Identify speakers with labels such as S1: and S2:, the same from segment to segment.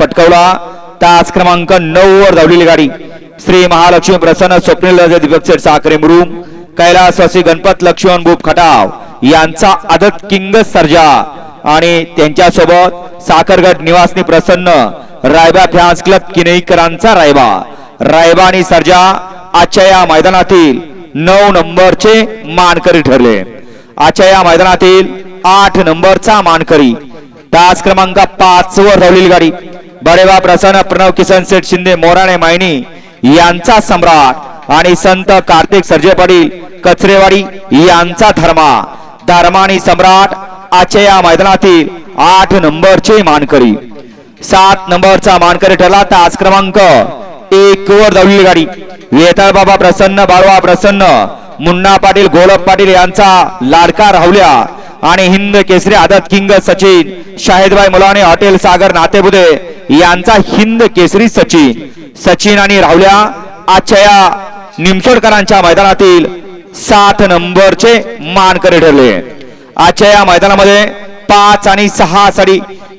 S1: पटकावला। तास क्रमांक 9 वर धावलेली गाडी श्री महालक्ष्मी प्रसन्न स्वप्नील दीपक सेठ साखरे मुरुम कैलासवासी गणपत लक्ष्मण बुप खटाव यांचा आदत किंग सर्जा आणि त्यांच्या सोबत साखरगड निवासनी प्रसन्न रायबा फॅन्स क्लब किनईकरांचा रायबा आणि सर्जा आजच्या या मैदानातील 9 नंबरचे मानकरी ठरले। आजच्या या मैदानातील 8 नंबरचा मानकरी तास क्रमांक 5 वर धावलेली गाडी बडेवा प्रसन्न प्रणव किसन सेठ शिंदे मोराणे मायनी यांचा सम्राट आणि संत कार्तिक सर्जे पाटील कचरेवाडी यांचा धर्मा आणि सम्राट आजच्या या मैदानातील 8 नंबरचे मानकरी। 7 नंबरचा मानकरी ठरला तास क्रमांक 1 वर धावलेली गाडी वेताळ बाबा प्रसन्न बाळवा प्रसन्न मुन्ना पाटील गोलप पाटील यांचा लाडका राहुल्या आणि हिंद केसरी आदत किंग सचिन शाहिदभाई मुलाने हॉटेल सागर नातेबुदे यांचा हिंद केसरी सचिन आणि राहुल्या आजच्या या निमसोडकरांच्या मैदानातील 7 नंबरचे मानकरी ठरले। आजच्या या मैदानामध्ये 5 आणि 6 साठी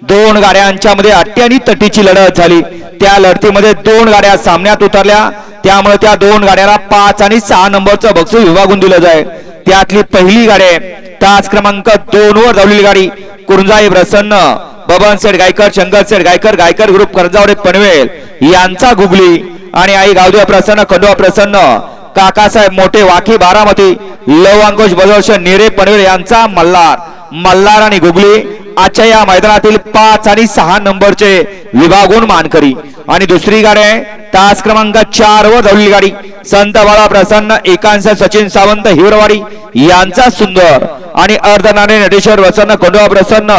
S1: 2 गाड्यांच्या मध्ये अट्टी आणि तटीची लढत झाली। त्या लढतीमध्ये 2 गाड्या सामन्यात उतरल्या त्यामुळे त्या 2 गाड्याला 5 आणि 6 नंबरचं बक्षीस विभागून दिलं जाईल। त्यातली पहिली गाडी तास क्रमांक 2 वर धावलेली गाडी कुरंजाई प्रसन्न बबन सेठ गायकर शंकर सेठ गायकर ग्रुप करंजावडे पनवेल यांचा गुगली आणि आई गावदेव प्रसन्न खंडोबा प्रसन्न काकासाहेब मोठे वाकी बारामती लव अंकुश बदवर्ष नेरे पनवेल यांचा मल्हार आणि गुगली आजच्या या मैदानातील 5 आणि 6 नंबरचे विभागून मानकरी। आणि दुसरी गाडी तास क्रमांक 4 वर धावलेली गाडी संत बाळा प्रसन्न एकांश सचिन सावंत हिवरवाडी यांचा सुंदर आणि अर्धनाने नटेश्वर प्रसन्न खंडोबा प्रसन्न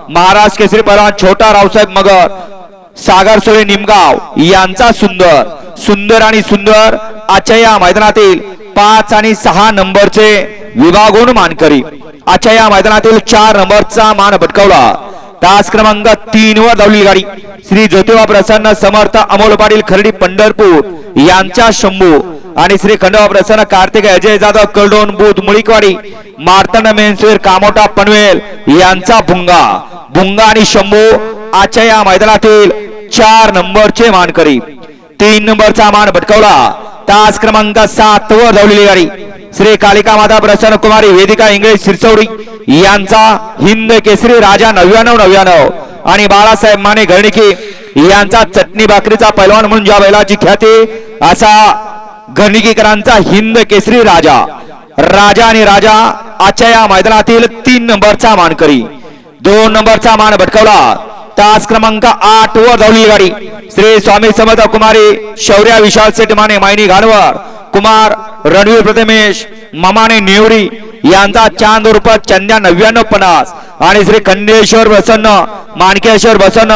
S1: महाराज केसरी पहलवान छोटा रावसाहेब मगर सागर सोळे निमगाव यांचा सुंदर आजच्या या मैदानातील 5 आणि 6 नंबरचे विभागून मानकरी। आजच्या या मैदानातील 4 नंबरचा मान पटकावला तास क्रमांक 3 वर धावलेली गाडी श्री ज्योतिबा प्रसन्न समर्थ अमोल पाटील खर्डी पंढरपूर यांचा शंभू आणि श्री खंडोबा प्रसन्न कार्तिक अजय जाधव कलडोन बुध मुळीकवाडी मार्तंड मेनसवेर कामोटा पनवेल यांचा भुंगा आणि शंभू आजच्या या मैदानातील 4 नंबरचे मानकरी। 3 नंबरचा मान पटकावला तास क्रमांक 7 वर धावलेली गाडी श्री कालिका माता प्रसन्न कुमारी वेदिका इंग्लिश सिरसौडी यांचा हिंद केसरी राजा 99 आणि बाळासाहेब माने घरणिकी यांचा चटणी भाकरीचा पैलवान म्हणून ज्या बैलाची ख्याती असा घरणिकीकरांचा हिंद केसरी राजा आजच्या या मैदानातील 3 नंबरचा मानकरी। 2 नंबरचा मान भटकावला तास क्रमांक 8 वर धावलेली गाडी श्री स्वामी समर्थ कुमारी शौर्या विशाल सेठ माने मायनी घाणवर कुमार रणवीर प्रथमेश मामाने नेवरी यांचा चांद उर्फ चंद्या 9950 आणि श्री खंडेश्वर प्रसन्न मानकेश्वर प्रसन्न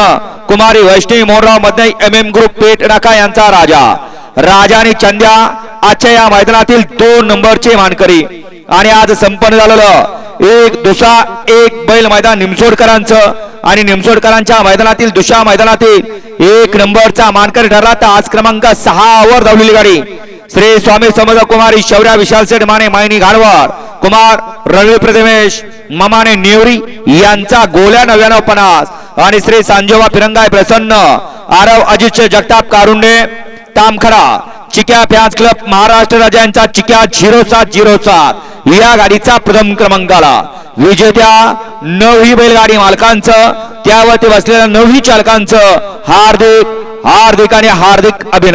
S1: कुमारी वैष्णवी मोहनराव मध्ये MM ग्रुप पेट नाका यांचा राजा आणि चंद्या आजच्या या मैदानातील 2 नंबरचे मानकरी। आणि आज संपन्न झालेलं एक बैल मैदान निमसोडकरांचं आणि निमसोडकरांच्या मैदानातील दुसऱ्या मैदानातील 1 नंबरचा मानकरी ठरला तास क्रमांक 6 वर धावलेली गाडी श्री स्वामी समर्थ कुमारी शौर्या विशाल सेठ माने मायनी घाणवर कुमार रणवीर प्रथमेश मामाने नेवरी यांचा गोल्या 9950 आणि श्री सांजोबा फिरंगाय प्रसन्न आरव अजित जगताप कारुंडे तामखडा चिक्या फॅन्स क्लब महाराष्ट्र राज्यांचा चिक्या 0707 या गाडीचा प्रथम क्रमांक आला। विजेत्या 9 बैलगाडी मालकांचं त्यावरती बसलेल्या 9 चालकांचं हार्दिक अभिनंदन।